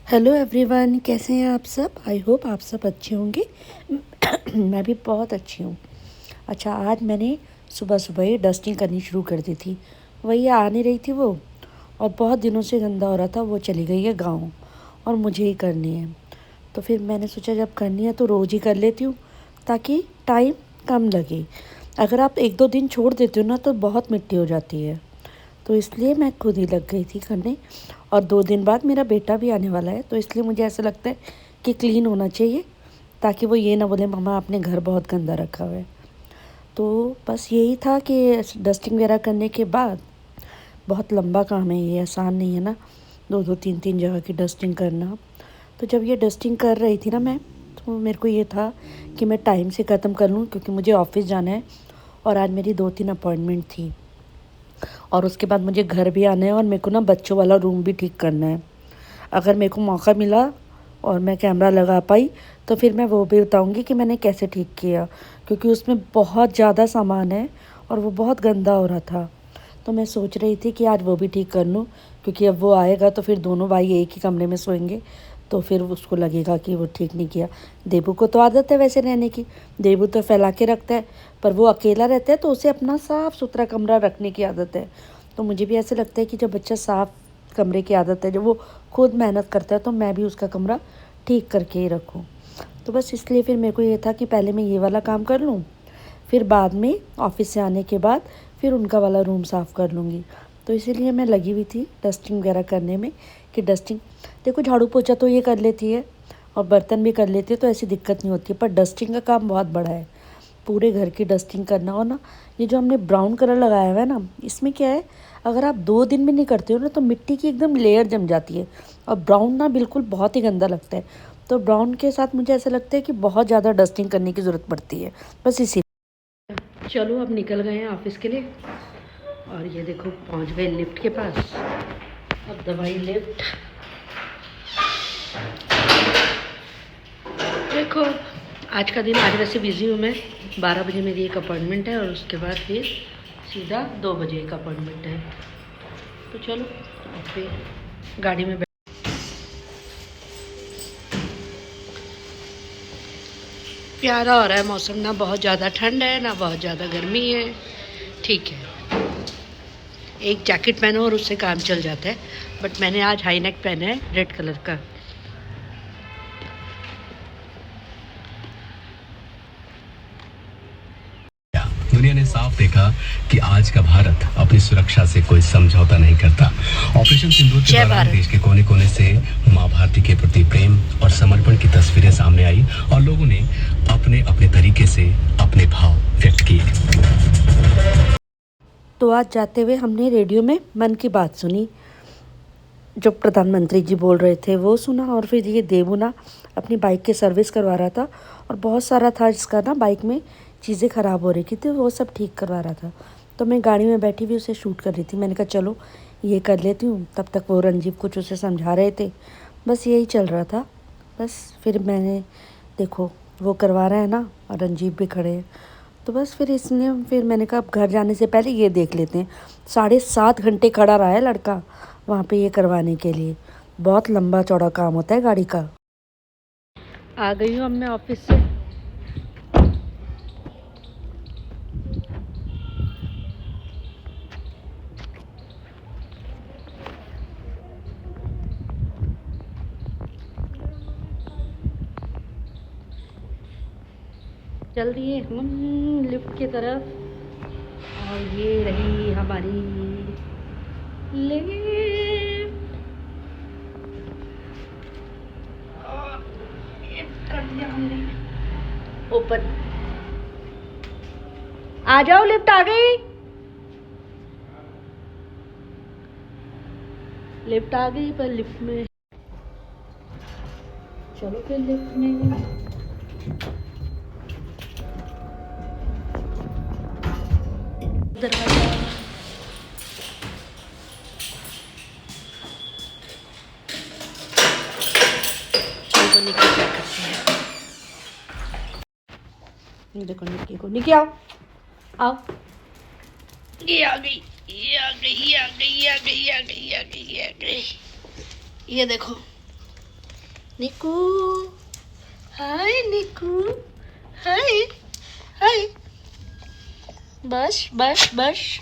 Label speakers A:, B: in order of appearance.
A: Hello everyone, कैसे हैं आप सब। आई होप आप सब अच्छे होंगे। मैं भी बहुत अच्छी हूँ। अच्छा, आज मैंने सुबह सुबह ही डस्टिंग करनी शुरू कर दी थी। वही आ नहीं रही थी वो, और बहुत दिनों से गंदा हो रहा था। वो चली गई है गाँव और मुझे ही करनी है। तो फिर मैंने सोचा जब करनी है तो रोज़ ही कर लेती हूँ, ताकि टाइम कम लगे। अगर आप एक दो दिन छोड़ देते हो ना तो बहुत मिट्टी हो जाती है। तो इसलिए मैं खुद ही लग गई थी करने। और 2 दिन बाद मेरा बेटा भी आने वाला है, तो इसलिए मुझे ऐसा लगता है कि क्लीन होना चाहिए, ताकि वो ये ना बोले मम्मा आपने घर बहुत गंदा रखा हुआ है। तो बस यही था कि डस्टिंग वगैरह करने के बाद, बहुत लंबा काम है ये, आसान नहीं है ना, 2-2 3-3 जगह की डस्टिंग करना। तो जब ये डस्टिंग कर रही थी ना मैं, तो मेरे को ये था कि मैं टाइम से ख़त्म कर लूँ, क्योंकि मुझे ऑफिस जाना है और आज मेरी 2-3 अपॉइंटमेंट थी। और उसके बाद मुझे घर भी आना है, और मेरे को ना बच्चों वाला रूम भी ठीक करना है। अगर मेरे को मौका मिला और मैं कैमरा लगा पाई तो फिर मैं वो भी बताऊंगी कि मैंने कैसे ठीक किया, क्योंकि उसमें बहुत ज़्यादा सामान है और वो बहुत गंदा हो रहा था। तो मैं सोच रही थी कि आज वो भी ठीक कर लूँ, क्योंकि अब वो आएगा तो फिर दोनों भाई एक ही कमरे में सोएंगे, तो फिर उसको लगेगा कि वो ठीक नहीं किया। देबू को तो आदत है वैसे रहने की, देबू तो फैला के रखता है, पर वो अकेला रहता है तो उसे अपना साफ़ सुथरा कमरा रखने की आदत है। तो मुझे भी ऐसे लगता है कि जब बच्चा साफ़ कमरे की आदत है, जब वो खुद मेहनत करता है, तो मैं भी उसका कमरा ठीक करके ही रखूँ। तो बस इसलिए फिर मेरे को ये था कि पहले मैं ये वाला काम कर लूँ, फिर बाद में ऑफिस से आने के बाद फिर उनका वाला रूम साफ़ कर लूँगी। तो इसीलिए मैं लगी हुई थी डस्टिंग वगैरह करने में, कि डस्टिंग, देखो झाड़ू पोछा तो ये कर लेती है और बर्तन भी कर लेती है, तो ऐसी दिक्कत नहीं होती है, पर डस्टिंग का काम बहुत बड़ा है। पूरे घर की डस्टिंग करना, और ना ये जो हमने ब्राउन कलर लगाया हुआ है ना, इसमें क्या है, अगर आप 2 दिन में नहीं करते हो ना तो मिट्टी की एकदम लेयर जम जाती है, और ब्राउन ना बिल्कुल बहुत ही गंदा लगता है। तो ब्राउन के साथ मुझे ऐसा लगता है कि बहुत ज़्यादा डस्टिंग करने की ज़रूरत पड़ती है। बस इसी, चलो अब निकल गए हैं ऑफिस के लिए, और ये देखो पहुंच गए लिफ्ट के पास। अब दवाई लिफ्ट, देखो आज का दिन, आज वैसे बिज़ी हूँ मैं। 12 बजे मेरी एक अपॉइंटमेंट है, और उसके बाद फिर सीधा 2 बजे एक अपॉइंटमेंट है। तो चलो अब फिर गाड़ी में प्यारा हो रहा है मौसम, ना बहुत ज़्यादा ठंड है ना बहुत ज़्यादा गर्मी है, ठीक है। एक जैकेट पहनो और उससे काम चल जाता है, बट मैंने आज हाई नेक पहना है रेड कलर का।
B: दुनिया ने साफ देखा कि आज का भारत अपनी सुरक्षा से कोई समझौता नहीं करता। ऑपरेशन सिंदूर के दौरान देश के कोने कोने से मां भारती के प्रति प्रेम और समर्पण की तस्वीरें सामने आई, और लोगों ने अपने अपने तरीके से अपने भाव व्यक्त किए।
A: तो आज जाते हुए हमने रेडियो में मन की बात सुनी, जो प्रधानमंत्री जी बोल रहे थे वो सुना, और फिर ये देबू ना अपनी बाइक की सर्विस करवा रहा था, और बहुत सारा था जिसका ना बाइक में चीज़ें ख़राब हो रही थी, तो वो सब ठीक करवा रहा था। तो मैं गाड़ी में बैठी हुई उसे शूट कर रही थी। मैंने कहा चलो ये कर लेती हूँ, तब तक वो रंजीव कुछ उसे समझा रहे थे, बस यही चल रहा था। बस फिर मैंने, देखो वो करवा रहे हैं ना, और रंजीव भी खड़े हैं, तो बस फिर इसने, फिर मैंने कहा अब घर जाने से पहले ये देख लेते हैं। 7.5 घंटे खड़ा रहा है लड़का वहाँ पे ये करवाने के लिए। बहुत लंबा चौड़ा काम होता है गाड़ी का। आ गई हूँ अब मैं ऑफिस से। चल दिए हम लिफ्ट की तरफ, और ये रही हमारी लिफ्ट। कर दिया हमने ऊपर। आ जाओ, लिफ्ट आ गई, लिफ्ट आ गई, पर लिफ्ट में, चलो फिर लिफ्ट में। दरवाजा, चलो निकी क्या करते हैं। देखो निकी को, निकी आओ आओ, ये आ गई, ये आ गई, ये आ गई, ये आ गई, ये आ गई, ये आ गई, ये आ गई। ये देखो निकू, हाय निकू, हाय हाय, बस बस बस।